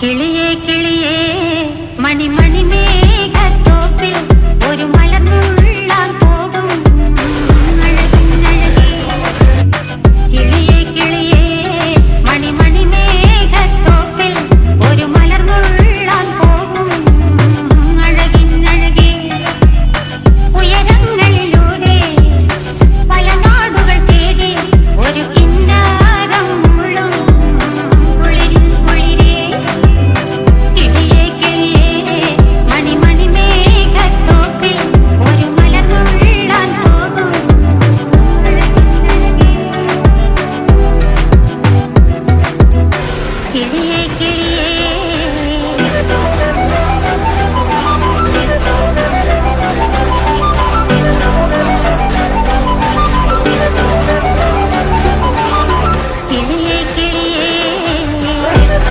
കിളിയേ കിളിയേ മണിമണി മേഘത്തോപ്പിൽ ഒരു മലർന്നുള്ളാൻ പോകും അഴകിനഴകേ. കിളിയേ കിളിയേ മണിമണി മേഘത്തോപ്പിൽ ഒരു മലർന്നുള്ളാൻ പോകും അഴകിനഴകേ. ഉയരങ്ങളിലൂടെ പല നാടുകൾ തേടി ഒരു കിന്നാരം മുള്ളും കുളിരിൻ കുളിരേ. കിളിയേ കിളിയേ മണിമണി മേഘത്തോപ്പിൽ ഒരു മലർന്നുള്ളാൻ പോകും അഴകിനഴകേ. കിളിയേ കിളിയേ